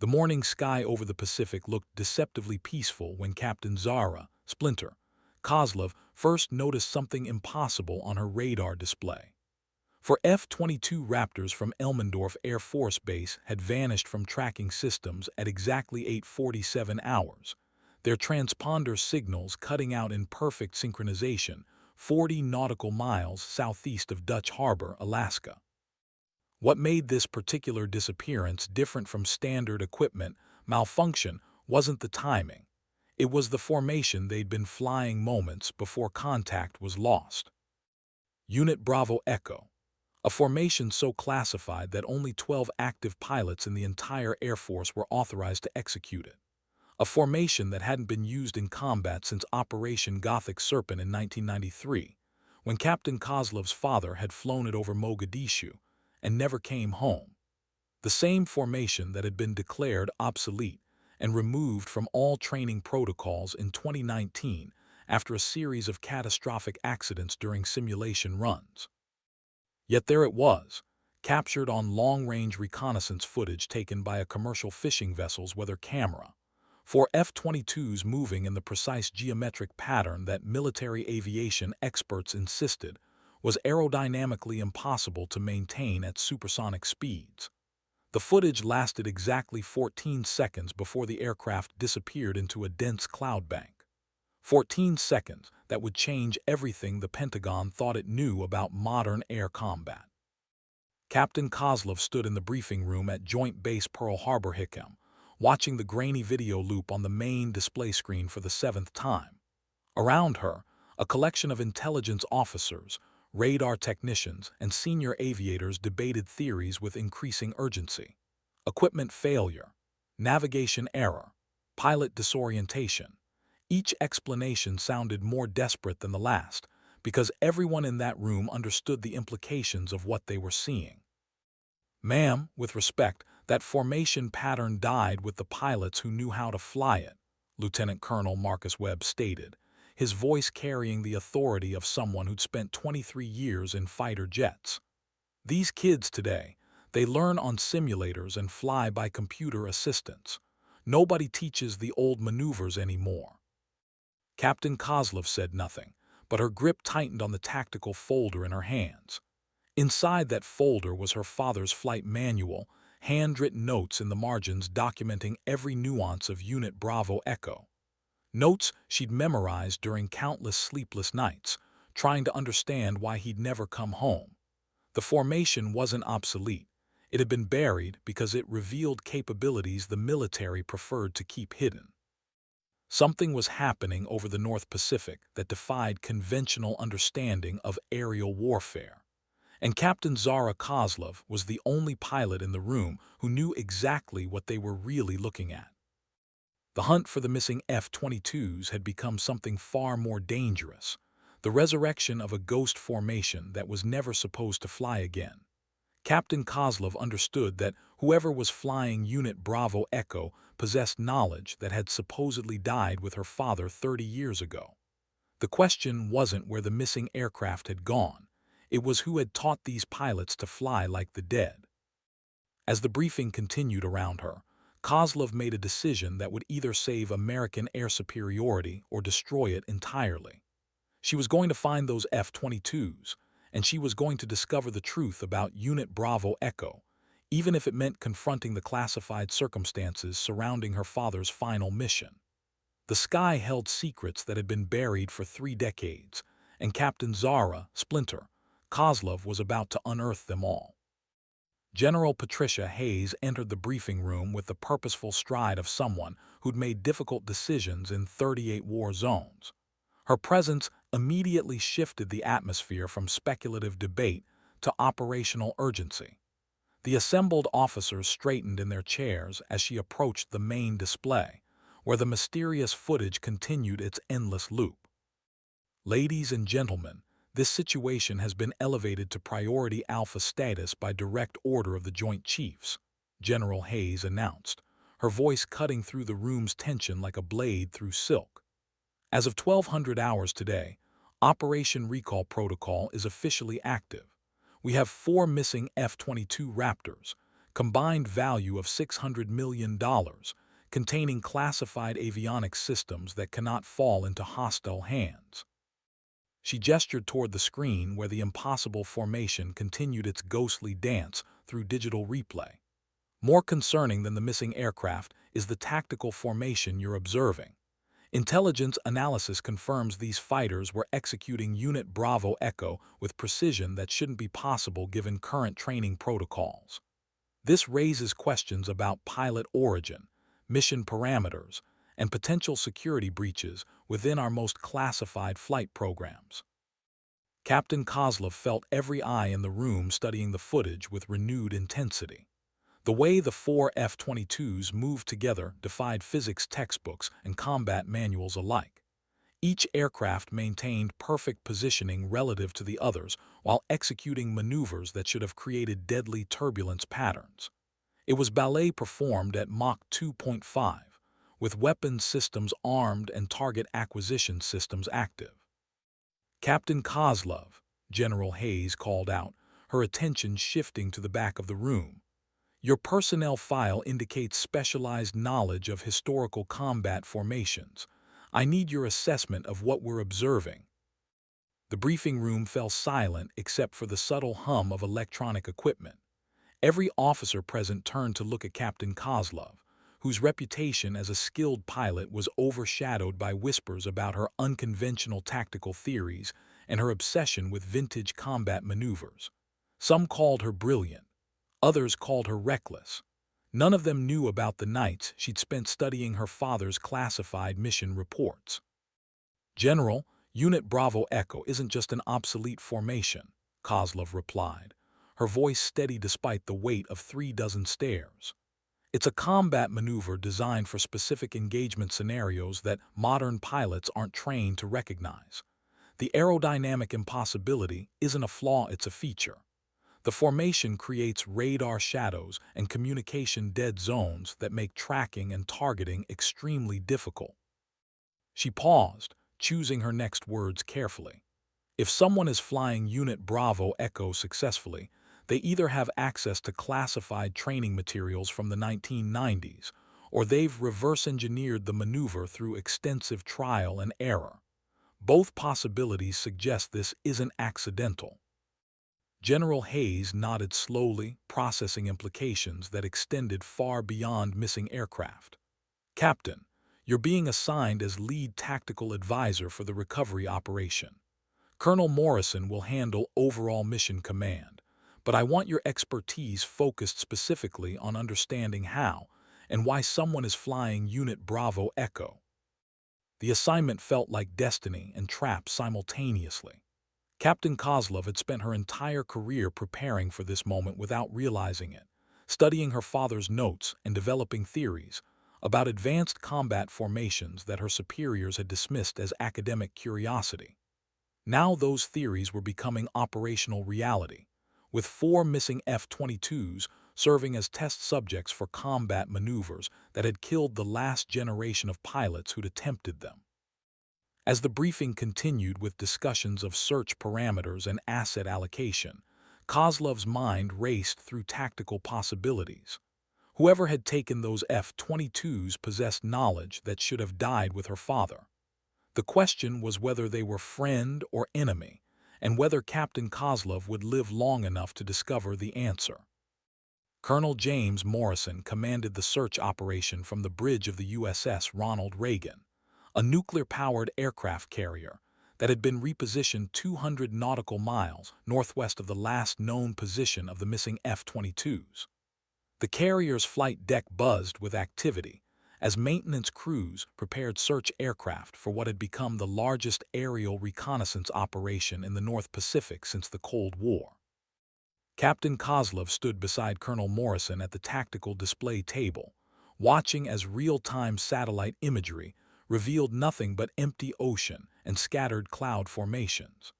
The morning sky over the Pacific looked deceptively peaceful when Captain Zara, Splinter, Kozlov first noticed something impossible on her radar display. For F-22 Raptors from Elmendorf Air Force Base had vanished from tracking systems at exactly 8:47 hours, their transponder signals cutting out in perfect synchronization 40 nautical miles southeast of Dutch Harbor, Alaska. What made this particular disappearance different from standard equipment malfunction wasn't the timing. It was the formation they'd been flying moments before contact was lost. Unit Bravo Echo, a formation so classified that only 12 active pilots in the entire Air Force were authorized to execute it. A formation that hadn't been used in combat since Operation Gothic Serpent in 1993, when Captain Kozlov's father had flown it over Mogadishu and never came home. The same formation that had been declared obsolete and removed from all training protocols in 2019 after a series of catastrophic accidents during simulation runs. Yet there it was, captured on long-range reconnaissance footage taken by a commercial fishing vessel's weather camera. Four F-22s moving in the precise geometric pattern that military aviation experts insisted was aerodynamically impossible to maintain at supersonic speeds. The footage lasted exactly 14 seconds before the aircraft disappeared into a dense cloud bank. 14 seconds that would change everything the Pentagon thought it knew about modern air combat. Captain Kozlov stood in the briefing room at Joint Base Pearl Harbor Hickam, watching the grainy video loop on the main display screen for the seventh time. Around her, a collection of intelligence officers, radar technicians, and senior aviators debated theories with increasing urgency. Equipment failure, navigation error, pilot disorientation. Each explanation sounded more desperate than the last, because everyone in that room understood the implications of what they were seeing. "Ma'am, with respect, that formation pattern died with the pilots who knew how to fly it," Lieutenant Colonel Marcus Webb stated, his voice carrying the authority of someone who'd spent 23 years in fighter jets. "These kids today, they learn on simulators and fly by computer assistance. Nobody teaches the old maneuvers anymore." Captain Kozlov said nothing, but her grip tightened on the tactical folder in her hands. Inside that folder was her father's flight manual, handwritten notes in the margins documenting every nuance of Unit Bravo Echo. Notes she'd memorized during countless sleepless nights, trying to understand why he'd never come home. The formation wasn't obsolete. It had been buried because it revealed capabilities the military preferred to keep hidden. Something was happening over the North Pacific that defied conventional understanding of aerial warfare. And Captain Zara Kozlov was the only pilot in the room who knew exactly what they were really looking at. The hunt for the missing F-22s had become something far more dangerous, the resurrection of a ghost formation that was never supposed to fly again. Captain Kozlov understood that whoever was flying Unit Bravo Echo possessed knowledge that had supposedly died with her father 30 years ago. The question wasn't where the missing aircraft had gone. It was who had taught these pilots to fly like the dead. As the briefing continued around her, Kozlov made a decision that would either save American air superiority or destroy it entirely. She was going to find those F-22s, and she was going to discover the truth about Unit Bravo Echo, even if it meant confronting the classified circumstances surrounding her father's final mission. The sky held secrets that had been buried for 3 decades, and Captain Zara, Splinter, Kozlov was about to unearth them all. General Patricia Hayes entered the briefing room with the purposeful stride of someone who'd made difficult decisions in 38 war zones. Her presence immediately shifted the atmosphere from speculative debate to operational urgency. The assembled officers straightened in their chairs as she approached the main display, where the mysterious footage continued its endless loop. "Ladies and gentlemen, this situation has been elevated to priority alpha status by direct order of the Joint Chiefs," General Hayes announced, her voice cutting through the room's tension like a blade through silk. "As of 1200 hours today, Operation Recall Protocol is officially active. We have 4 missing F-22 Raptors, combined value of $600 million, containing classified avionics systems that cannot fall into hostile hands. She gestured toward the screen where the impossible formation continued its ghostly dance through digital replay. More concerning than the missing aircraft is the tactical formation you're observing. Intelligence analysis confirms these fighters were executing Unit Bravo Echo with precision that shouldn't be possible given current training protocols. This raises questions about pilot origin, mission parameters, and potential security breaches within our most classified flight programs. Captain Kozlov felt every eye in the room studying the footage with renewed intensity. The way the four F-22s moved together defied physics textbooks and combat manuals alike. Each aircraft maintained perfect positioning relative to the others while executing maneuvers that should have created deadly turbulence patterns. It was ballet performed at Mach 2.5, with weapons systems armed and target acquisition systems active. Captain Kozlov, General Hayes called out, her attention shifting to the back of the room. Your personnel file indicates specialized knowledge of historical combat formations. I need your assessment of what we're observing. The briefing room fell silent except for the subtle hum of electronic equipment. Every officer present turned to look at Captain Kozlov, whose reputation as a skilled pilot was overshadowed by whispers about her unconventional tactical theories and her obsession with vintage combat maneuvers. Some called her brilliant. Others called her reckless. None of them knew about the nights she'd spent studying her father's classified mission reports. General, Unit Bravo Echo isn't just an obsolete formation, Kozlov replied, her voice steady despite the weight of 36 stares. It's a combat maneuver designed for specific engagement scenarios that modern pilots aren't trained to recognize. The aerodynamic impossibility isn't a flaw, it's a feature. The formation creates radar shadows and communication dead zones that make tracking and targeting extremely difficult. She paused, choosing her next words carefully. If someone is flying Unit Bravo Echo successfully, they either have access to classified training materials from the 1990s, or they've reverse-engineered the maneuver through extensive trial and error. Both possibilities suggest this isn't accidental. General Hayes nodded slowly, processing implications that extended far beyond missing aircraft. Captain, you're being assigned as lead tactical advisor for the recovery operation. Colonel Morrison will handle overall mission command, but I want your expertise focused specifically on understanding how and why someone is flying Unit Bravo Echo. The assignment felt like destiny and trap simultaneously. Captain Kozlov had spent her entire career preparing for this moment without realizing it, studying her father's notes and developing theories about advanced combat formations that her superiors had dismissed as academic curiosity. Now those theories were becoming operational reality, with 4 missing F-22s serving as test subjects for combat maneuvers that had killed the last generation of pilots who'd attempted them. As the briefing continued with discussions of search parameters and asset allocation, Kozlov's mind raced through tactical possibilities. Whoever had taken those F-22s possessed knowledge that should have died with her father. The question was whether they were friend or enemy, and whether Captain Kozlov would live long enough to discover the answer. Colonel James Morrison commanded the search operation from the bridge of the USS Ronald Reagan, a nuclear-powered aircraft carrier that had been repositioned 200 nautical miles northwest of the last known position of the missing F-22s. The carrier's flight deck buzzed with activity as maintenance crews prepared search aircraft for what had become the largest aerial reconnaissance operation in the North Pacific since the Cold War. Captain Kozlov stood beside Colonel Morrison at the tactical display table, watching as real-time satellite imagery revealed nothing but empty ocean and scattered cloud formations.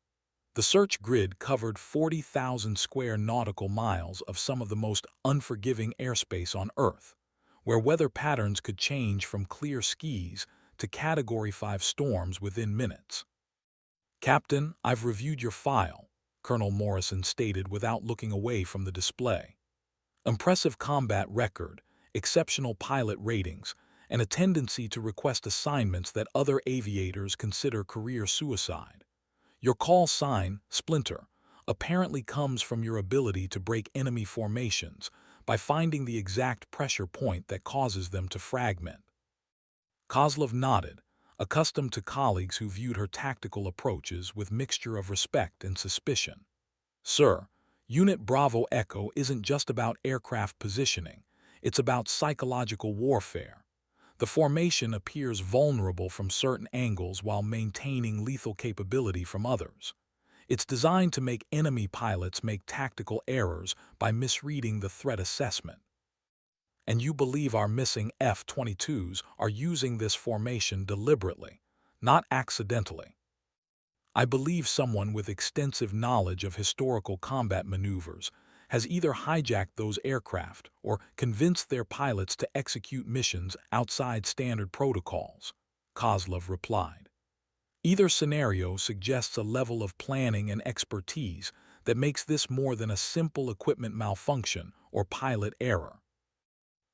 The search grid covered 40,000 square nautical miles of some of the most unforgiving airspace on Earth, where weather patterns could change from clear skies to Category 5 storms within minutes. Captain, I've reviewed your file, Colonel Morrison stated without looking away from the display. Impressive combat record, exceptional pilot ratings, and a tendency to request assignments that other aviators consider career suicide. Your call sign, Splinter, apparently comes from your ability to break enemy formations by finding the exact pressure point that causes them to fragment. Kozlov nodded, accustomed to colleagues who viewed her tactical approaches with mixture of respect and suspicion. Sir, Unit Bravo Echo isn't just about aircraft positioning, it's about psychological warfare. The formation appears vulnerable from certain angles while maintaining lethal capability from others. It's designed to make enemy pilots make tactical errors by misreading the threat assessment. And you believe our missing F-22s are using this formation deliberately, not accidentally. I believe someone with extensive knowledge of historical combat maneuvers has either hijacked those aircraft or convinced their pilots to execute missions outside standard protocols, Kozlov replied. Either scenario suggests a level of planning and expertise that makes this more than a simple equipment malfunction or pilot error.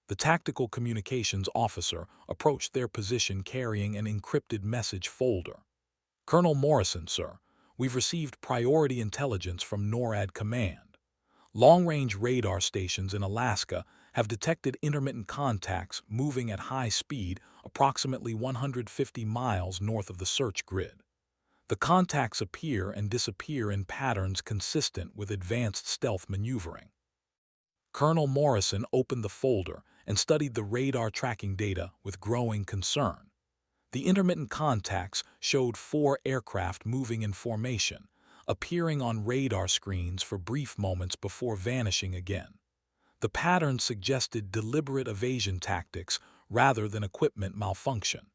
The tactical communications officer approached their position carrying an encrypted message folder. Colonel Morrison, sir, we've received priority intelligence from NORAD Command. Long-range radar stations in Alaska have detected intermittent contacts moving at high speed approximately 150 miles north of the search grid. The contacts appear and disappear in patterns consistent with advanced stealth maneuvering. Colonel Morrison opened the folder and studied the radar tracking data with growing concern. The intermittent contacts showed 4 aircraft moving in formation, appearing on radar screens for brief moments before vanishing again. The pattern suggested deliberate evasion tactics rather than equipment malfunction.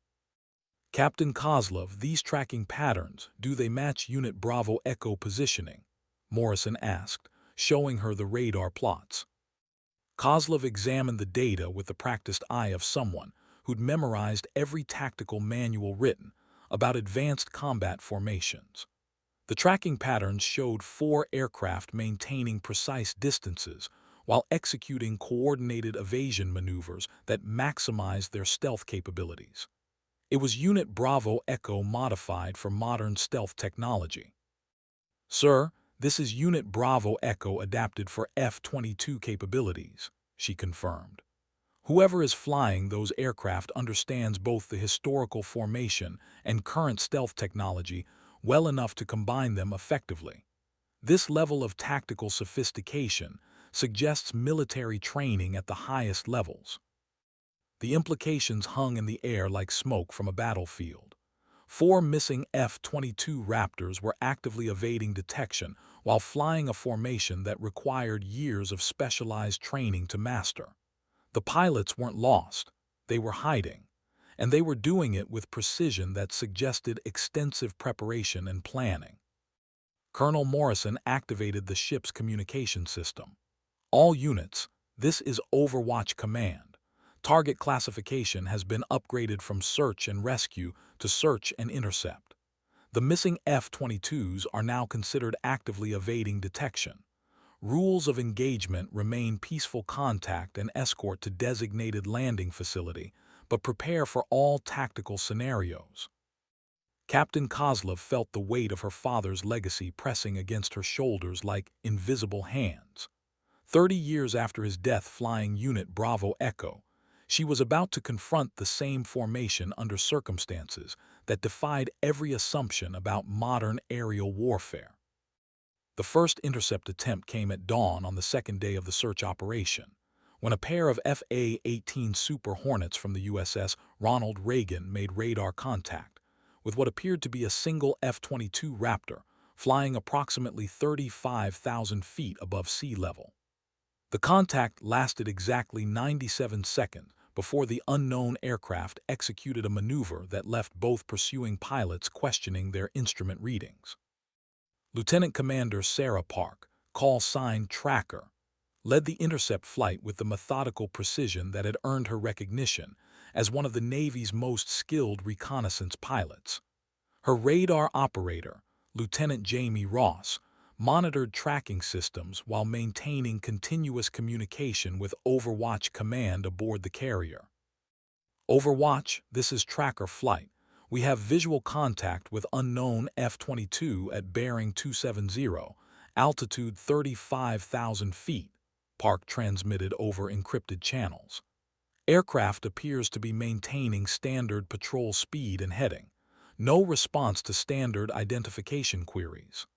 Captain Kozlov, these tracking patterns, do they match Unit Bravo Echo positioning? Morrison asked, showing her the radar plots. Kozlov examined the data with the practiced eye of someone who'd memorized every tactical manual written about advanced combat formations. The tracking patterns showed 4 aircraft maintaining precise distances while executing coordinated evasion maneuvers that maximized their stealth capabilities. It was Unit Bravo Echo modified for modern stealth technology. Sir, this is Unit Bravo Echo adapted for F-22 capabilities, she confirmed. Whoever is flying those aircraft understands both the historical formation and current stealth technology well enough to combine them effectively. This level of tactical sophistication suggests military training at the highest levels. The implications hung in the air like smoke from a battlefield. 4 missing F-22 Raptors were actively evading detection while flying a formation that required years of specialized training to master. The pilots weren't lost, they were hiding, and they were doing it with precision that suggested extensive preparation and planning. Colonel Morrison activated the ship's communication system. All units, this is Overwatch Command. Target classification has been upgraded from search and rescue to search and intercept. The missing F-22s are now considered actively evading detection. Rules of engagement remain peaceful contact and escort to designated landing facility, but prepare for all tactical scenarios. Captain Kozlov felt the weight of her father's legacy pressing against her shoulders like invisible hands. 30 years after his death flying Unit Bravo Echo, she was about to confront the same formation under circumstances that defied every assumption about modern aerial warfare. The first intercept attempt came at dawn on the second day of the search operation, when a pair of FA-18 Super Hornets from the USS Ronald Reagan made radar contact with what appeared to be a single F-22 Raptor flying approximately 35,000 feet above sea level. The contact lasted exactly 97 seconds before the unknown aircraft executed a maneuver that left both pursuing pilots questioning their instrument readings. Lieutenant Commander Sarah Park, call sign Tracker, led the intercept flight with the methodical precision that had earned her recognition as one of the Navy's most skilled reconnaissance pilots. Her radar operator, Lieutenant Jamie Ross, monitored tracking systems while maintaining continuous communication with Overwatch Command aboard the carrier. Overwatch, this is tracker flight. We have visual contact with unknown F-22 at bearing 270, altitude 35,000 feet, Park transmitted over encrypted channels. Aircraft appears to be maintaining standard patrol speed and heading. No response to standard identification queries.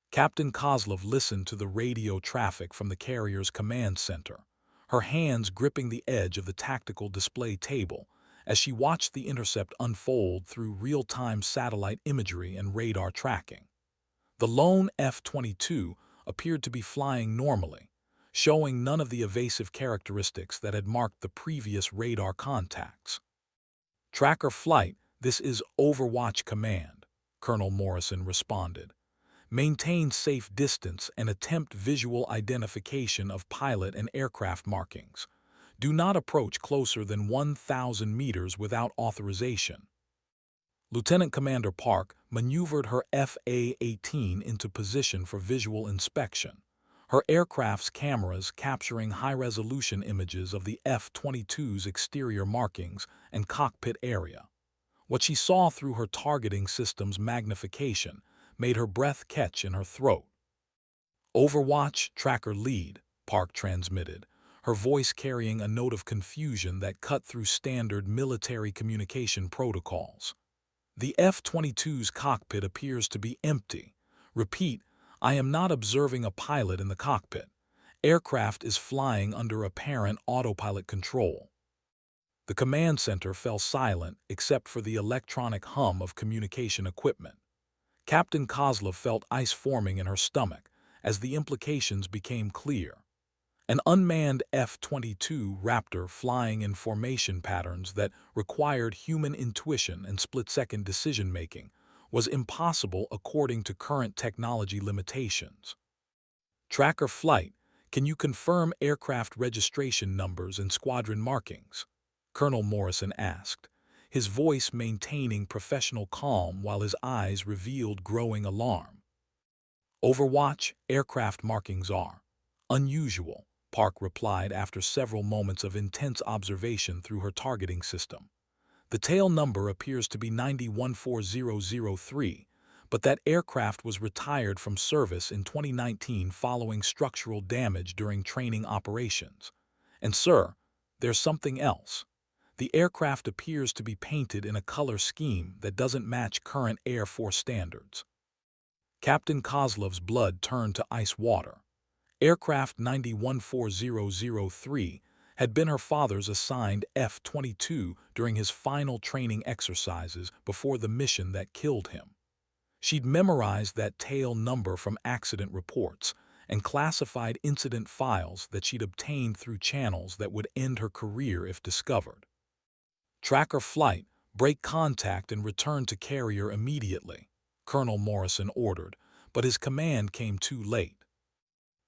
Captain Kozlov listened to the radio traffic from the carrier's command center, her hands gripping the edge of the tactical display table as she watched the intercept unfold through real-time satellite imagery and radar tracking. The lone F-22 appeared to be flying normally, showing none of the evasive characteristics that had marked the previous radar contacts. "Tracker flight, this is Overwatch Command," Colonel Morrison responded. "Maintain safe distance and attempt visual identification of pilot and aircraft markings. Do not approach closer than 1,000 meters without authorization." Lieutenant Commander Park maneuvered her FA-18 into position for visual inspection, her aircraft's cameras capturing high-resolution images of the F-22's exterior markings and cockpit area. What she saw through her targeting system's magnification made her breath catch in her throat. "Overwatch Tracker Lead," Park transmitted, her voice carrying a note of confusion that cut through standard military communication protocols. "The F-22's cockpit appears to be empty. Repeat, I am not observing a pilot in the cockpit. Aircraft is flying under apparent autopilot control." The command center fell silent except for the electronic hum of communication equipment. Captain Kozlov felt ice forming in her stomach as the implications became clear. An unmanned F-22 Raptor flying in formation patterns that required human intuition and split-second decision-making was impossible according to current technology limitations. "Tracker flight, can you confirm aircraft registration numbers and squadron markings?" Colonel Morrison asked, his voice maintaining professional calm while his eyes revealed growing alarm. "Overwatch, aircraft markings are unusual," Park replied after several moments of intense observation through her targeting system. "The tail number appears to be 914003, but that aircraft was retired from service in 2019 following structural damage during training operations. And sir, there's something else. The aircraft appears to be painted in a color scheme that doesn't match current Air Force standards." Captain Kozlov's blood turned to ice water. Aircraft 914003 had been her father's assigned F-22 during his final training exercises before the mission that killed him. She'd memorized that tail number from accident reports and classified incident files that she'd obtained through channels that would end her career if discovered. "Tracker flight, break contact and return to carrier immediately," Colonel Morrison ordered, but his command came too late.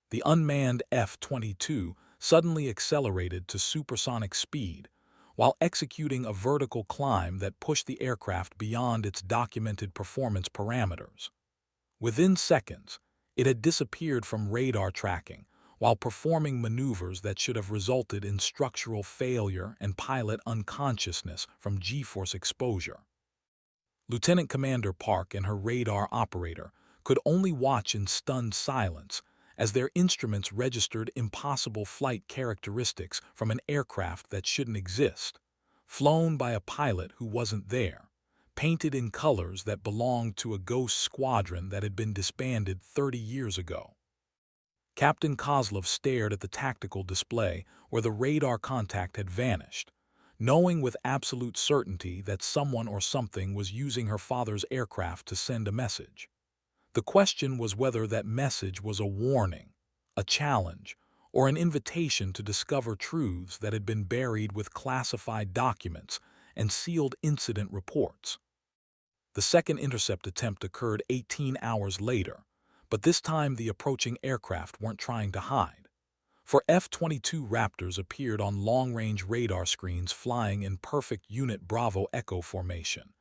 The unmanned F-22 suddenly accelerated to supersonic speed, while executing a vertical climb that pushed the aircraft beyond its documented performance parameters. Within seconds, it had disappeared from radar tracking, while performing maneuvers that should have resulted in structural failure and pilot unconsciousness from G-force exposure. Lieutenant Commander Park and her radar operator could only watch in stunned silence as their instruments registered impossible flight characteristics from an aircraft that shouldn't exist, flown by a pilot who wasn't there, painted in colors that belonged to a ghost squadron that had been disbanded 30 years ago. Captain Kozlov stared at the tactical display where the radar contact had vanished, knowing with absolute certainty that someone or something was using her father's aircraft to send a message. The question was whether that message was a warning, a challenge, or an invitation to discover truths that had been buried with classified documents and sealed incident reports. The second intercept attempt occurred 18 hours later, but this time the approaching aircraft weren't trying to hide. For F-22 Raptors appeared on long-range radar screens flying in perfect Unit Bravo Echo formation,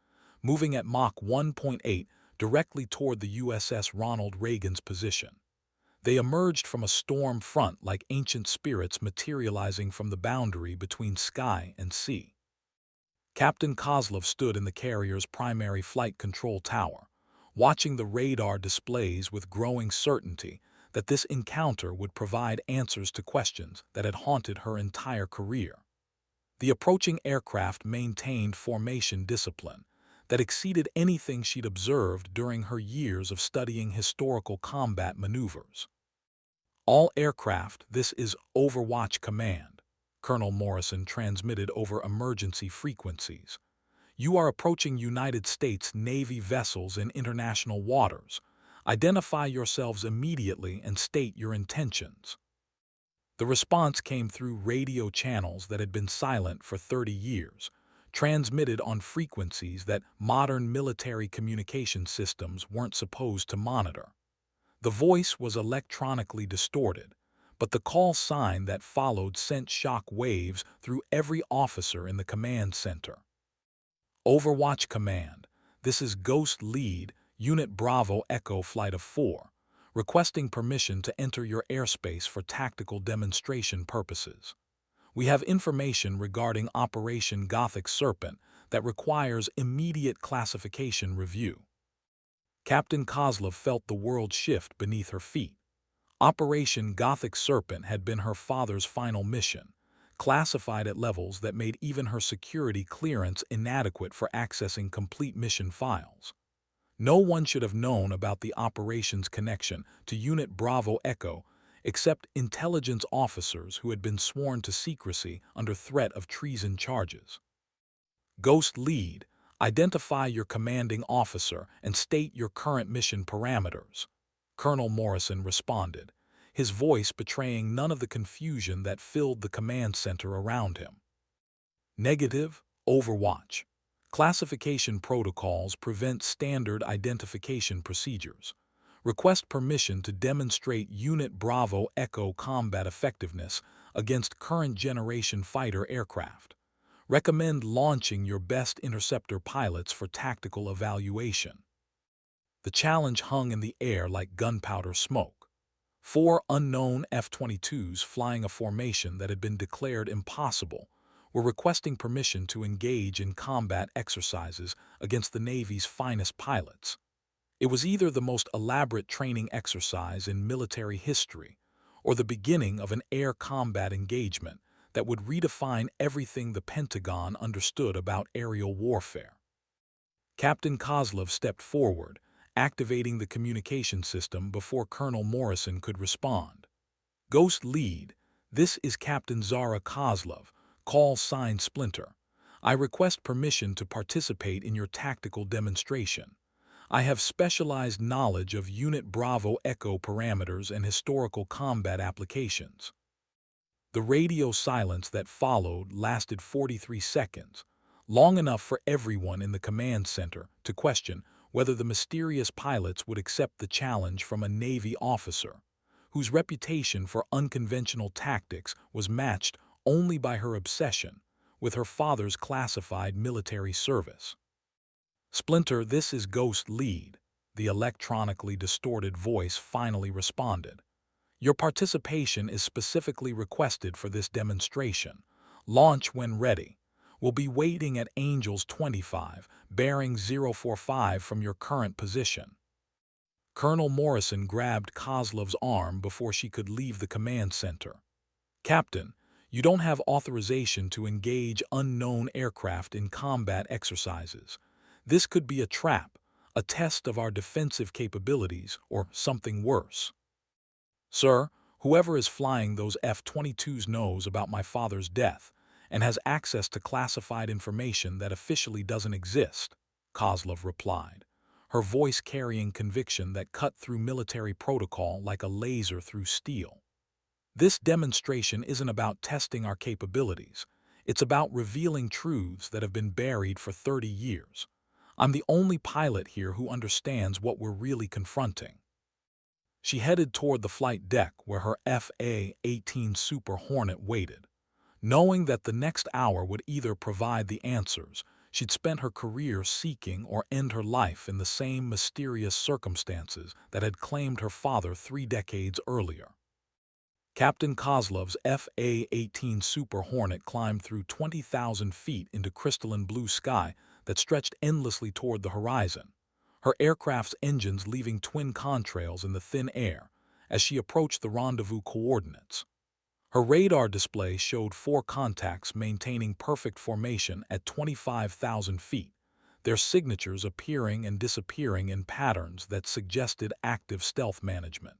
moving at Mach 1.8 directly toward the USS Ronald Reagan's position. They emerged from a storm front like ancient spirits materializing from the boundary between sky and sea. Captain Kozlov stood in the carrier's primary flight control tower, watching the radar displays with growing certainty that this encounter would provide answers to questions that had haunted her entire career. The approaching aircraft maintained formation discipline that exceeded anything she'd observed during her years of studying historical combat maneuvers. All aircraft, this is Overwatch Command, Colonel Morrison transmitted over emergency frequencies. You are approaching United States Navy vessels in international waters. Identify yourselves immediately and state your intentions. The response came through radio channels that had been silent for 30 years, transmitted on frequencies that modern military communication systems weren't supposed to monitor. The voice was electronically distorted, but the call sign that followed sent shock waves through every officer in the command center. Overwatch Command, this is Ghost Lead, Unit Bravo Echo Flight of 4, requesting permission to enter your airspace for tactical demonstration purposes. We have information regarding Operation Gothic Serpent that requires immediate classification review. Captain Kozlov felt the world shift beneath her feet. Operation Gothic Serpent had been her father's final mission, classified at levels that made even her security clearance inadequate for accessing complete mission files. No one should have known about the operation's connection to Unit Bravo Echo except intelligence officers who had been sworn to secrecy under threat of treason charges. Ghost Lead, identify your commanding officer and state your current mission parameters. Colonel Morrison responded, his voice betraying none of the confusion that filled the command center around him. Negative, Overwatch. Classification protocols prevent standard identification procedures. Request permission to demonstrate Unit Bravo Echo combat effectiveness against current-generation fighter aircraft. Recommend launching your best interceptor pilots for tactical evaluation. The challenge hung in the air like gunpowder smoke. 4 unknown F-22s flying a formation that had been declared impossible were requesting permission to engage in combat exercises against the Navy's finest pilots. It was either the most elaborate training exercise in military history or the beginning of an air combat engagement that would redefine everything the Pentagon understood about aerial warfare. Captain Kozlov stepped forward, activating the communication system before Colonel Morrison could respond. Ghost Lead, this is Captain Zara Kozlov, call sign Splinter. I request permission to participate in your tactical demonstration. I have specialized knowledge of Unit Bravo Echo parameters and historical combat applications. The radio silence that followed lasted 43 seconds, long enough for everyone in the command center to question whether the mysterious pilots would accept the challenge from a Navy officer, whose reputation for unconventional tactics was matched only by her obsession with her father's classified military service. Splinter, this is Ghost Lead, the electronically distorted voice finally responded. Your participation is specifically requested for this demonstration. Launch when ready. We'll be waiting at Angels 25, bearing 045 from your current position. Colonel Morrison grabbed Kozlov's arm before she could leave the command center. Captain, you don't have authorization to engage unknown aircraft in combat exercises. This could be a trap, a test of our defensive capabilities, or something worse. Sir, whoever is flying those F-22s knows about my father's death and has access to classified information that officially doesn't exist, Kozlov replied, her voice carrying conviction that cut through military protocol like a laser through steel. This demonstration isn't about testing our capabilities. It's about revealing truths that have been buried for 30 years. I'm the only pilot here who understands what we're really confronting. She headed toward the flight deck where her FA-18 Super Hornet waited. Knowing that the next hour would either provide the answers She'd spent her career seeking or end her life in the same mysterious circumstances that had claimed her father 3 decades earlier. Captain Kozlov's F-18 Super Hornet climbed through 20,000 feet into crystalline blue sky that stretched endlessly toward the horizon, her aircraft's engines leaving twin contrails in the thin air as she approached the rendezvous coordinates. Her radar display showed 4 contacts maintaining perfect formation at 25,000 feet, their signatures appearing and disappearing in patterns that suggested active stealth management.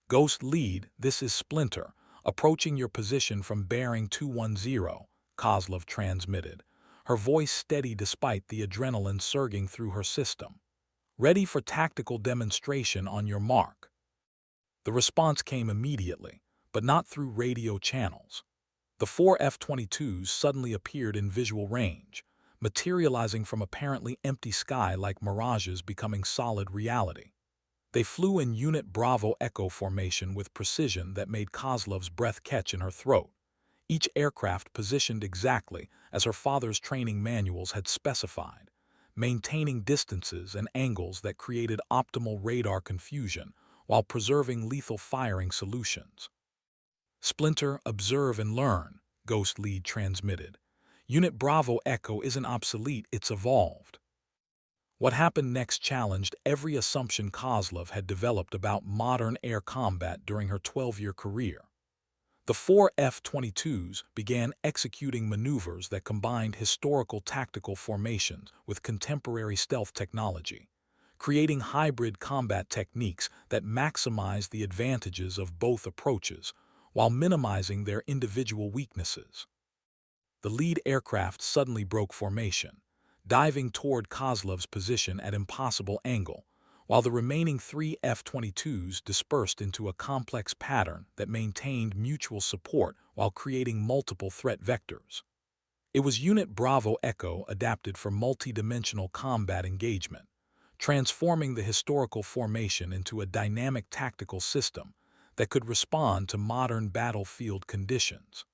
Ghost Lead, this is Splinter, approaching your position from bearing 210, Kozlov transmitted, her voice steady despite the adrenaline surging through her system. Ready for tactical demonstration on your mark. The response came immediately, but not through radio channels. The 4 F-22s suddenly appeared in visual range, materializing from apparently empty sky like mirages becoming solid reality. They flew in Unit Bravo Echo formation with precision that made Kozlov's breath catch in her throat, each aircraft positioned exactly as her father's training manuals had specified, maintaining distances and angles that created optimal radar confusion while preserving lethal firing solutions. Splinter, observe and learn, Ghost Lead transmitted. Unit Bravo Echo isn't obsolete, it's evolved. What happened next challenged every assumption Kozlov had developed about modern air combat during her 12-year career. The 4 F-22s began executing maneuvers that combined historical tactical formations with contemporary stealth technology, creating hybrid combat techniques that maximize the advantages of both approaches while minimizing their individual weaknesses. The lead aircraft suddenly broke formation, diving toward Kozlov's position at impossible angle, while the remaining 3 F-22s dispersed into a complex pattern that maintained mutual support while creating multiple threat vectors. It was Unit Bravo Echo adapted for multi-dimensional combat engagement, transforming the historical formation into a dynamic tactical system that could respond to modern battlefield conditions.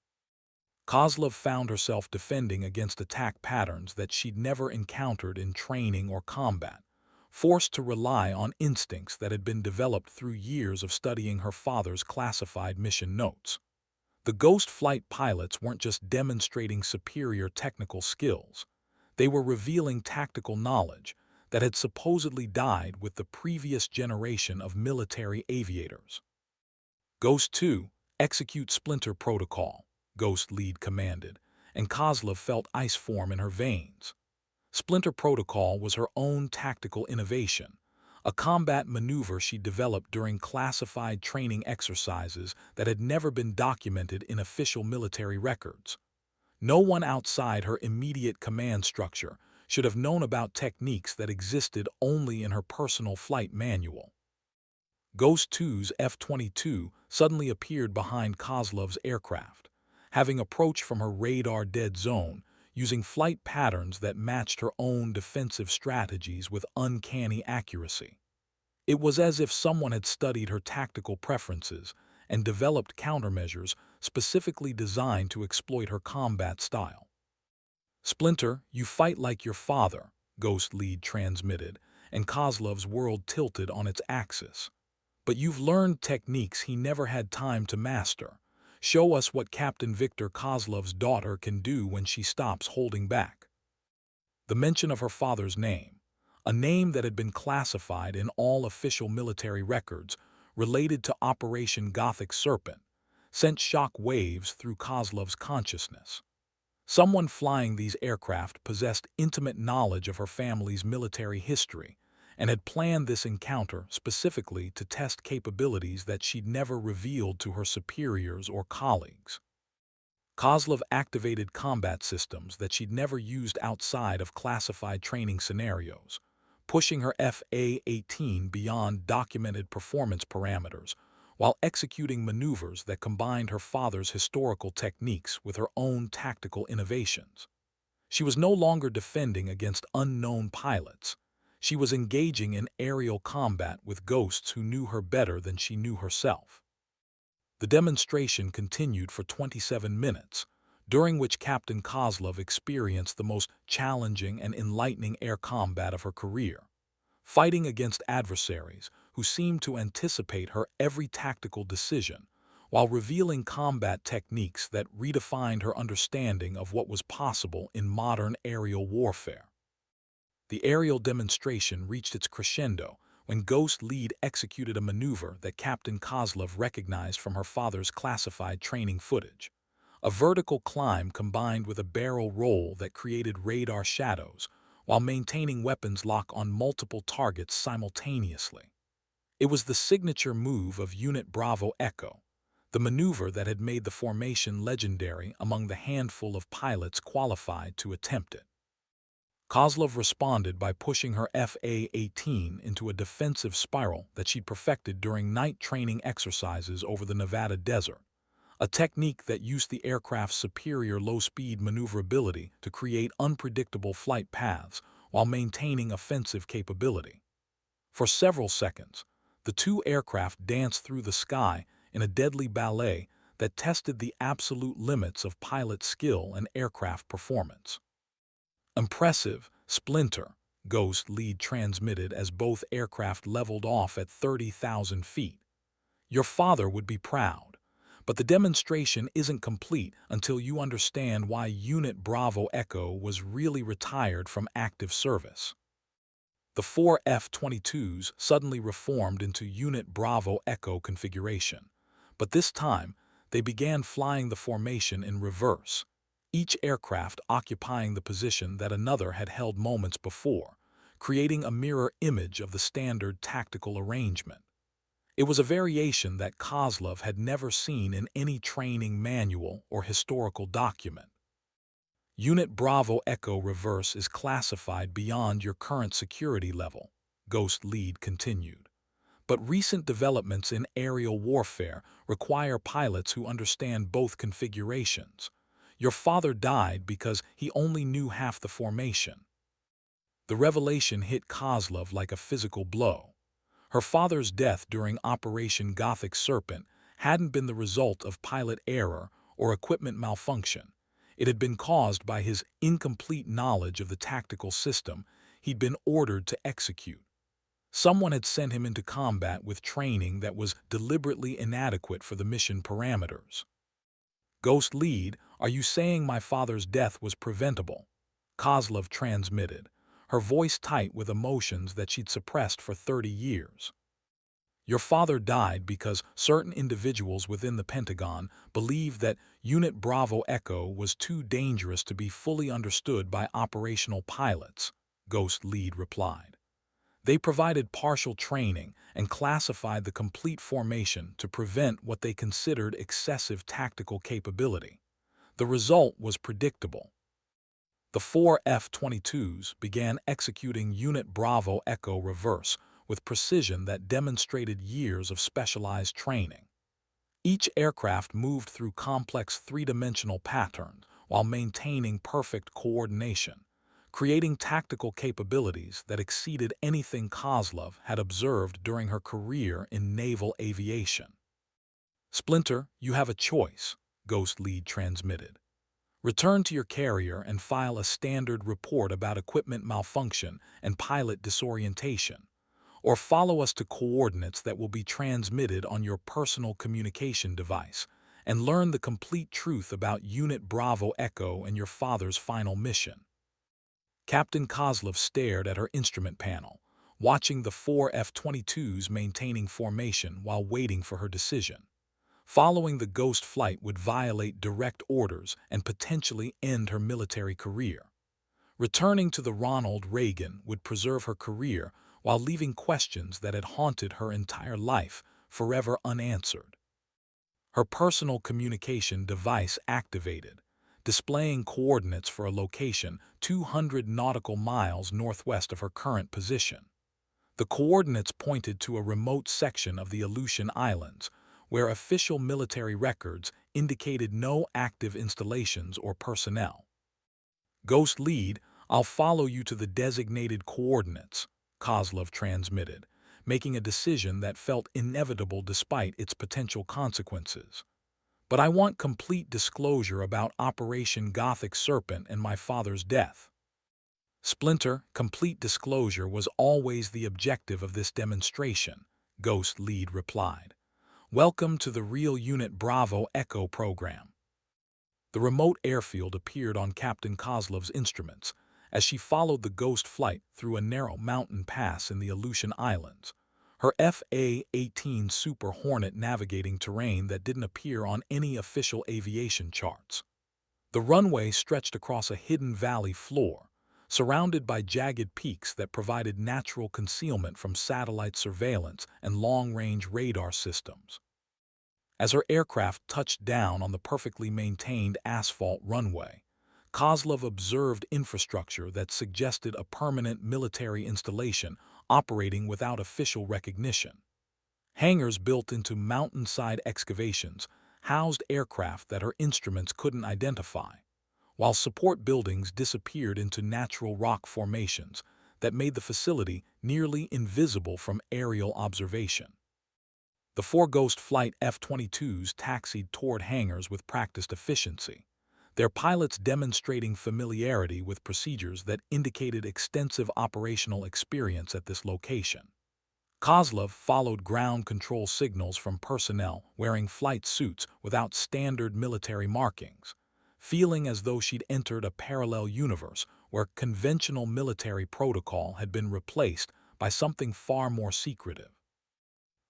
Kozlov found herself defending against attack patterns that she'd never encountered in training or combat, forced to rely on instincts that had been developed through years of studying her father's classified mission notes. The Ghost flight pilots weren't just demonstrating superior technical skills, they were revealing tactical knowledge that had supposedly died with the previous generation of military aviators. Ghost 2, execute Splinter Protocol, Ghost Lead commanded, and Kozlov felt ice form in her veins. Splinter Protocol was her own tactical innovation, a combat maneuver she developed during classified training exercises that had never been documented in official military records. No one outside her immediate command structure should have known about techniques that existed only in her personal flight manual. Ghost 2's F-22 suddenly appeared behind Kozlov's aircraft, having approached from her radar dead zone, using flight patterns that matched her own defensive strategies with uncanny accuracy. It was as if someone had studied her tactical preferences and developed countermeasures specifically designed to exploit her combat style. Splinter, you fight like your father, Ghost Lead transmitted, and Kozlov's world tilted on its axis. But you've learned techniques he never had time to master. Show us what Captain Victor Kozlov's daughter can do when she stops holding back. The mention of her father's name, a name that had been classified in all official military records, related to Operation Gothic Serpent, sent shock waves through Kozlov's consciousness. Someone flying these aircraft possessed intimate knowledge of her family's military history and had planned this encounter specifically to test capabilities that she'd never revealed to her superiors or colleagues. Kozlov activated combat systems that she'd never used outside of classified training scenarios, pushing her F-18 beyond documented performance parameters while executing maneuvers that combined her father's historical techniques with her own tactical innovations. She was no longer defending against unknown pilots. She was engaging in aerial combat with ghosts who knew her better than she knew herself. The demonstration continued for 27 minutes, during which Captain Kozlov experienced the most challenging and enlightening air combat of her career, fighting against adversaries who seemed to anticipate her every tactical decision, while revealing combat techniques that redefined her understanding of what was possible in modern aerial warfare. The aerial demonstration reached its crescendo when Ghost Lead executed a maneuver that Captain Kozlov recognized from her father's classified training footage. A vertical climb combined with a barrel roll that created radar shadows while maintaining weapons lock on multiple targets simultaneously. It was the signature move of Unit Bravo Echo, the maneuver that had made the formation legendary among the handful of pilots qualified to attempt it. Kozlov responded by pushing her F-18 into a defensive spiral that she'd perfected during night training exercises over the Nevada desert, a technique that used the aircraft's superior low-speed maneuverability to create unpredictable flight paths while maintaining offensive capability. For several seconds, the two aircraft danced through the sky in a deadly ballet that tested the absolute limits of pilot skill and aircraft performance. "Impressive, Splinter," Ghost Lead transmitted as both aircraft leveled off at 30,000 feet. "Your father would be proud. But the demonstration isn't complete until you understand why Unit Bravo Echo was really retired from active service." The four F-22s suddenly reformed into Unit Bravo Echo configuration, but this time they began flying the formation in reverse, each aircraft occupying the position that another had held moments before, creating a mirror image of the standard tactical arrangement. It was a variation that Kozlov had never seen in any training manual or historical document. "Unit Bravo Echo Reverse is classified beyond your current security level," Ghost Lead continued. "But recent developments in aerial warfare require pilots who understand both configurations. Your father died because he only knew half the formation." The revelation hit Kozlov like a physical blow. Her father's death during Operation Gothic Serpent hadn't been the result of pilot error or equipment malfunction. It had been caused by his incomplete knowledge of the tactical system he'd been ordered to execute. Someone had sent him into combat with training that was deliberately inadequate for the mission parameters. "Ghost Lead, are you saying my father's death was preventable?" Kozlov transmitted, her voice tight with emotions that she'd suppressed for 30 years. "Your father died because certain individuals within the Pentagon believed that Unit Bravo Echo was too dangerous to be fully understood by operational pilots," Ghost Lead replied. "They provided partial training and classified the complete formation to prevent what they considered excessive tactical capability. The result was predictable. The four F-22s began executing Unit Bravo Echo Reverse with precision that demonstrated years of specialized training. Each aircraft moved through complex three-dimensional patterns while maintaining perfect coordination, creating tactical capabilities that exceeded anything Kozlov had observed during her career in naval aviation. "Splinter, you have a choice," Ghost Lead transmitted. "Return to your carrier and file a standard report about equipment malfunction and pilot disorientation, or follow us to coordinates that will be transmitted on your personal communication device and learn the complete truth about Unit Bravo Echo and your father's final mission." Captain Kozlov stared at her instrument panel, watching the four F-22s maintaining formation while waiting for her decision. Following the Ghost flight would violate direct orders and potentially end her military career. Returning to the Ronald Reagan would preserve her career while leaving questions that had haunted her entire life forever unanswered. Her personal communication device activated, displaying coordinates for a location 200 nautical miles northwest of her current position. The coordinates pointed to a remote section of the Aleutian Islands, where official military records indicated no active installations or personnel. "Ghost Lead, I'll follow you to the designated coordinates," Kozlov transmitted, making a decision that felt inevitable despite its potential consequences. but I want complete disclosure about Operation Gothic Serpent and my father's death." "Splinter, complete disclosure was always the objective of this demonstration," Ghost Lead replied. "Welcome to the Real Unit Bravo Echo program." The remote airfield appeared on Captain Kozlov's instruments as she followed the Ghost flight through a narrow mountain pass in the Aleutian Islands, her FA-18 Super Hornet navigating terrain that didn't appear on any official aviation charts. The runway stretched across a hidden valley floor, surrounded by jagged peaks that provided natural concealment from satellite surveillance and long-range radar systems. As her aircraft touched down on the perfectly maintained asphalt runway, Kozlov observed infrastructure that suggested a permanent military installation operating without official recognition. Hangars built into mountainside excavations housed aircraft that her instruments couldn't identify, while support buildings disappeared into natural rock formations that made the facility nearly invisible from aerial observation. The four Ghost Flight F-22s taxied toward hangars with practiced efficiency, their pilots demonstrating familiarity with procedures that indicated extensive operational experience at this location. Kozlov followed ground control signals from personnel wearing flight suits without standard military markings, feeling as though she'd entered a parallel universe where conventional military protocol had been replaced by something far more secretive.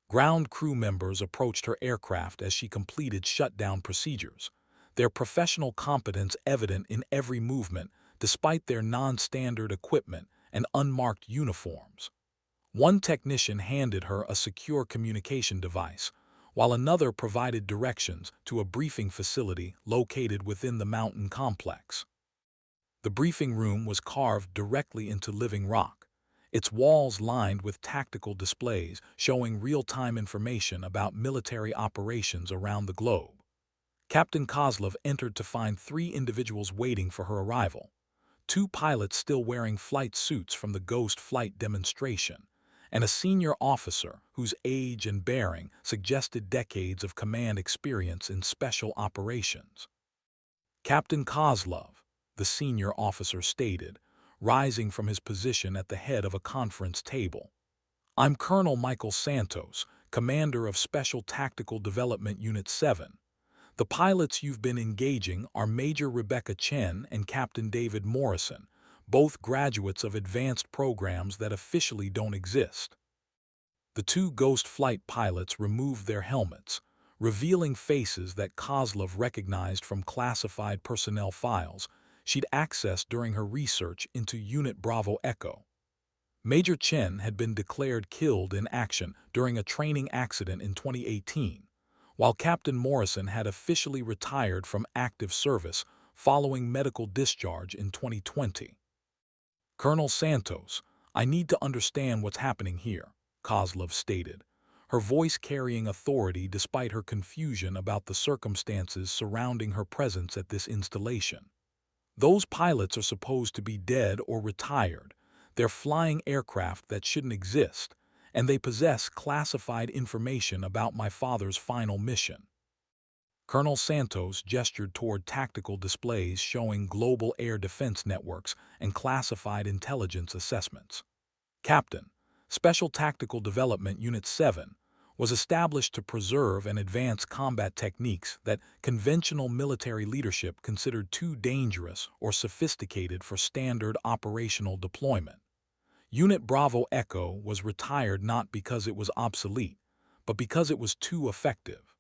Ground crew members approached her aircraft as she completed shutdown procedures, their professional competence evident in every movement despite their non-standard equipment and unmarked uniforms. One technician handed her a secure communication device, while another provided directions to a briefing facility located within the mountain complex. The briefing room was carved directly into living rock, its walls lined with tactical displays showing real-time information about military operations around the globe. Captain Kozlov entered to find 3 individuals waiting for her arrival, 2 pilots still wearing flight suits from the Ghost flight demonstration, and a senior officer whose age and bearing suggested decades of command experience in special operations. "Captain Kozlov," the senior officer stated, rising from his position at the head of a conference table. "I'm Colonel Michael Santos, commander of Special Tactical Development Unit 7. The pilots you've been engaging are Major Rebecca Chen and Captain David Morrison, both graduates of advanced programs that officially don't exist." The 2 Ghost flight pilots removed their helmets, revealing faces that Kozlov recognized from classified personnel files she'd accessed during her research into Unit Bravo Echo. Major Chen had been declared killed in action during a training accident in 2018, while Captain Morrison had officially retired from active service following medical discharge in 2020. "Colonel Santos, I need to understand what's happening here," Kozlov stated, her voice carrying authority despite her confusion about the circumstances surrounding her presence at this installation. "Those pilots are supposed to be dead or retired. They're flying aircraft that shouldn't exist, and they possess classified information about my father's final mission." Colonel Santos gestured toward tactical displays showing global air defense networks and classified intelligence assessments. "Captain, Special Tactical Development Unit 7 was established to preserve and advance combat techniques that conventional military leadership considered too dangerous or sophisticated for standard operational deployment. Unit Bravo Echo was retired not because it was obsolete, but because it was too effective."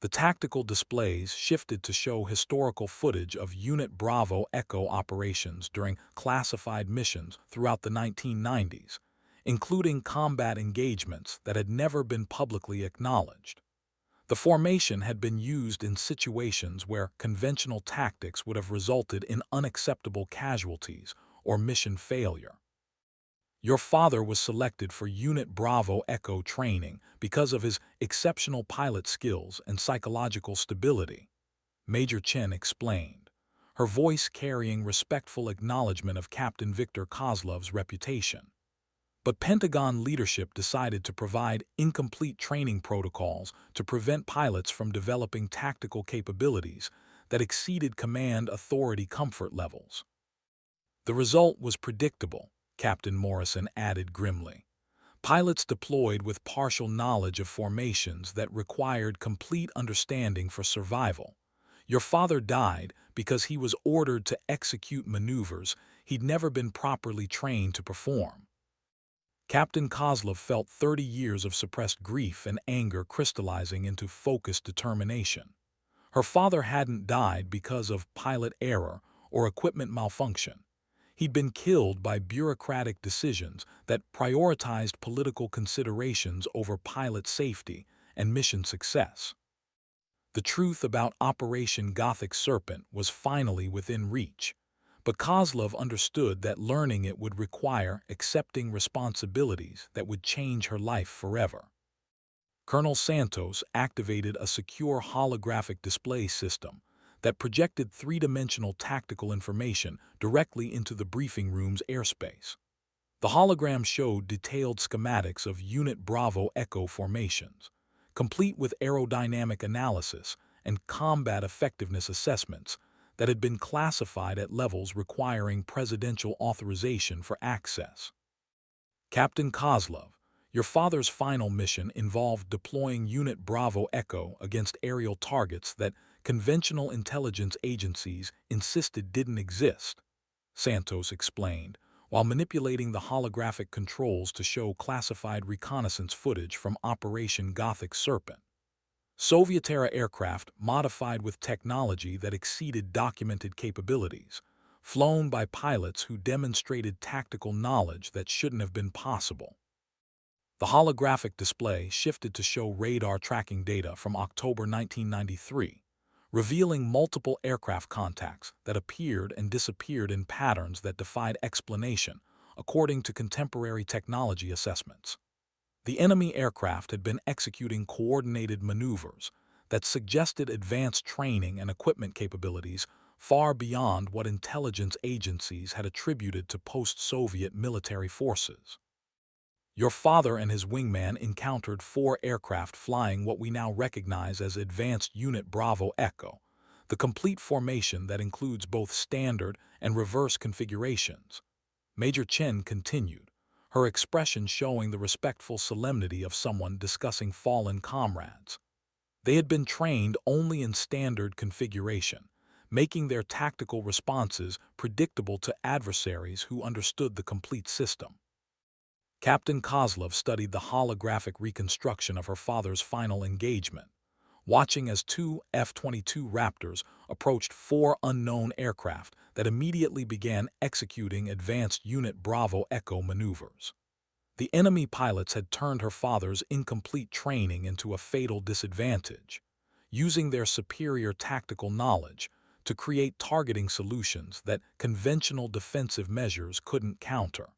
The tactical displays shifted to show historical footage of Unit Bravo Echo operations during classified missions throughout the 1990s, including combat engagements that had never been publicly acknowledged. The formation had been used in situations where conventional tactics would have resulted in unacceptable casualties or mission failure. "Your father was selected for Unit Bravo Echo training because of his exceptional pilot skills and psychological stability," Major Chen explained, her voice carrying respectful acknowledgement of Captain Victor Kozlov's reputation. But Pentagon leadership decided to provide incomplete training protocols to prevent pilots from developing tactical capabilities that exceeded command authority comfort levels. The result was predictable, Captain Morrison added grimly. Pilots deployed with partial knowledge of formations that required complete understanding for survival. Your father died because he was ordered to execute maneuvers he'd never been properly trained to perform. Captain Kozlov felt 30 years of suppressed grief and anger crystallizing into focused determination. Her father hadn't died because of pilot error or equipment malfunction. He'd been killed by bureaucratic decisions that prioritized political considerations over pilot safety and mission success. The truth about Operation Gothic Serpent was finally within reach, but Kozlov understood that learning it would require accepting responsibilities that would change her life forever. Colonel Santos activated a secure holographic display system that projected three-dimensional tactical information directly into the briefing room's airspace. The hologram showed detailed schematics of Unit Bravo Echo formations, complete with aerodynamic analysis and combat effectiveness assessments that had been classified at levels requiring presidential authorization for access. Captain Kozlov, your father's final mission involved deploying Unit Bravo Echo against aerial targets that conventional intelligence agencies insisted didn't exist, Santos explained, while manipulating the holographic controls to show classified reconnaissance footage from Operation Gothic Serpent. Soviet-era aircraft modified with technology that exceeded documented capabilities, flown by pilots who demonstrated tactical knowledge that shouldn't have been possible. The holographic display shifted to show radar tracking data from October 1993, revealing multiple aircraft contacts that appeared and disappeared in patterns that defied explanation, according to contemporary technology assessments. The enemy aircraft had been executing coordinated maneuvers that suggested advanced training and equipment capabilities far beyond what intelligence agencies had attributed to post-Soviet military forces. Your father and his wingman encountered 4 aircraft flying what we now recognize as Advanced Unit Bravo Echo, the complete formation that includes both standard and reverse configurations. Major Chen continued, her expression showing the respectful solemnity of someone discussing fallen comrades. They had been trained only in standard configuration, making their tactical responses predictable to adversaries who understood the complete system. Captain Kozlov studied the holographic reconstruction of her father's final engagement, watching as 2 F-22 Raptors approached 4 unknown aircraft that immediately began executing Advanced Unit Bravo Echo maneuvers. The enemy pilots had turned her father's incomplete training into a fatal disadvantage, using their superior tactical knowledge to create targeting solutions that conventional defensive measures couldn't counter.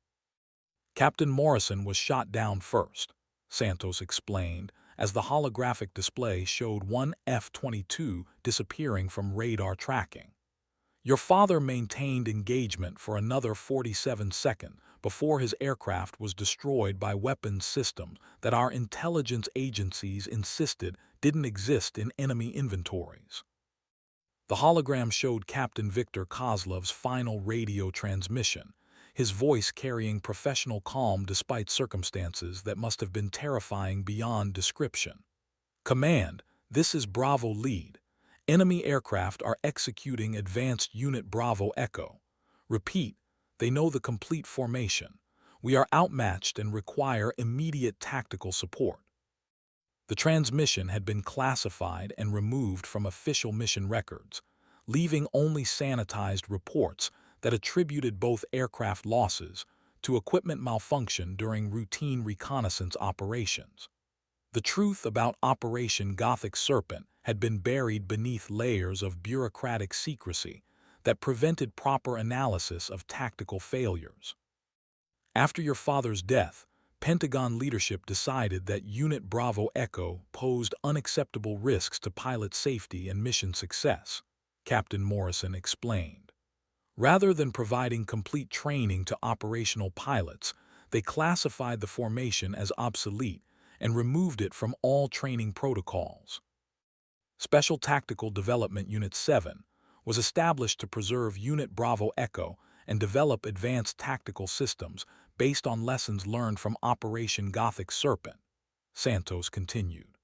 Captain Morrison was shot down first, Santos explained, as the holographic display showed 1 F-22 disappearing from radar tracking. Your father maintained engagement for another 47 seconds before his aircraft was destroyed by weapons systems that our intelligence agencies insisted didn't exist in enemy inventories. The hologram showed Captain Viktor Kozlov's final radio transmission, his voice carrying professional calm despite circumstances that must have been terrifying beyond description. Command, this is Bravo Lead. Enemy aircraft are executing Advanced Unit Bravo Echo. Repeat, they know the complete formation. We are outmatched and require immediate tactical support. The transmission had been classified and removed from official mission records, leaving only sanitized reports that attributed both aircraft losses to equipment malfunction during routine reconnaissance operations. The truth about Operation Gothic Serpent had been buried beneath layers of bureaucratic secrecy that prevented proper analysis of tactical failures. After your father's death, Pentagon leadership decided that Unit Bravo Echo posed unacceptable risks to pilot safety and mission success, Captain Morrison explained. Rather than providing complete training to operational pilots, they classified the formation as obsolete and removed it from all training protocols. Special Tactical Development Unit 7 was established to preserve Unit Bravo Echo and develop advanced tactical systems based on lessons learned from Operation Gothic Serpent, Santos continued.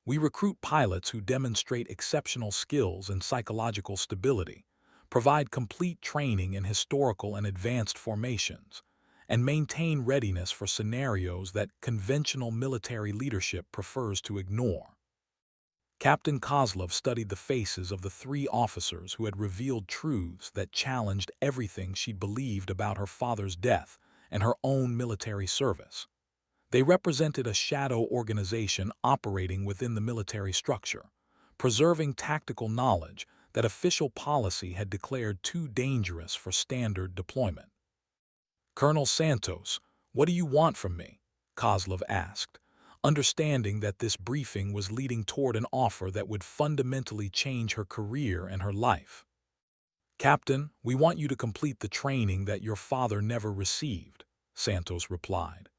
We recruit pilots who demonstrate exceptional skills and psychological stability, provide complete training in historical and advanced formations, and maintain readiness for scenarios that conventional military leadership prefers to ignore. Captain Kozlov studied the faces of the three officers who had revealed truths that challenged everything she'd believed about her father's death and her own military service. They represented a shadow organization operating within the military structure, preserving tactical knowledge that official policy had declared too dangerous for standard deployment. "Colonel Santos, what do you want from me?" Kozlov asked, understanding that this briefing was leading toward an offer that would fundamentally change her career and her life. "Captain, we want you to complete the training that your father never received," Santos replied.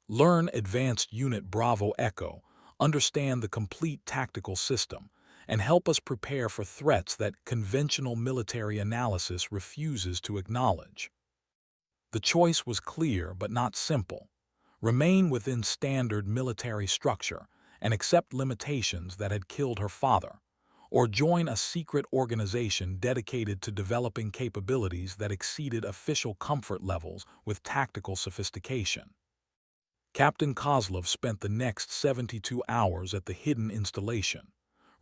"Learn Advanced Unit Bravo Echo, understand the complete tactical system, and help us prepare for threats that conventional military analysis refuses to acknowledge." The choice was clear but not simple. Remain within standard military structure and accept limitations that had killed her father, or join a secret organization dedicated to developing capabilities that exceeded official comfort levels with tactical sophistication. Captain Kozlov spent the next 72 hours at the hidden installation,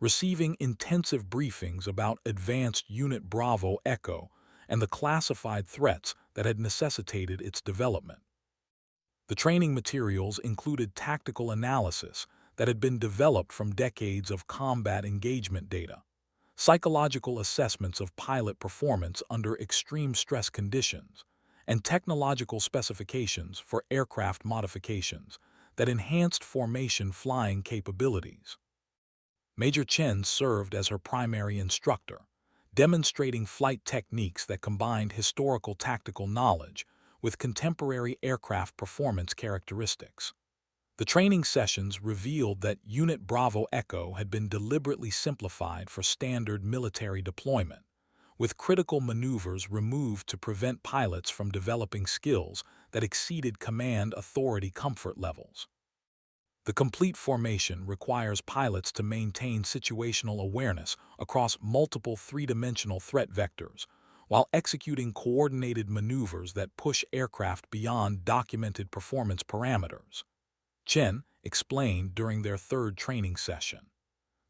receiving intensive briefings about Advanced Unit Bravo Echo and the classified threats that had necessitated its development. The training materials included tactical analysis that had been developed from decades of combat engagement data, psychological assessments of pilot performance under extreme stress conditions, and technological specifications for aircraft modifications that enhanced formation flying capabilities. Major Chen served as her primary instructor, demonstrating flight techniques that combined historical tactical knowledge with contemporary aircraft performance characteristics. The training sessions revealed that Unit Bravo Echo had been deliberately simplified for standard military deployment, with critical maneuvers removed to prevent pilots from developing skills that exceeded command authority comfort levels. The complete formation requires pilots to maintain situational awareness across multiple three-dimensional threat vectors, while executing coordinated maneuvers that push aircraft beyond documented performance parameters, Chen explained during their third training session.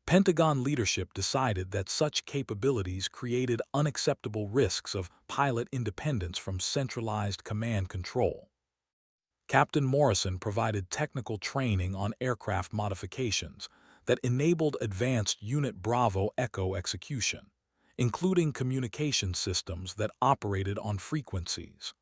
Pentagon leadership decided that such capabilities created unacceptable risks of pilot independence from centralized command control. Captain Morrison provided technical training on aircraft modifications that enabled Advanced Unit Bravo Echo execution, including communication systems that operated on frequencies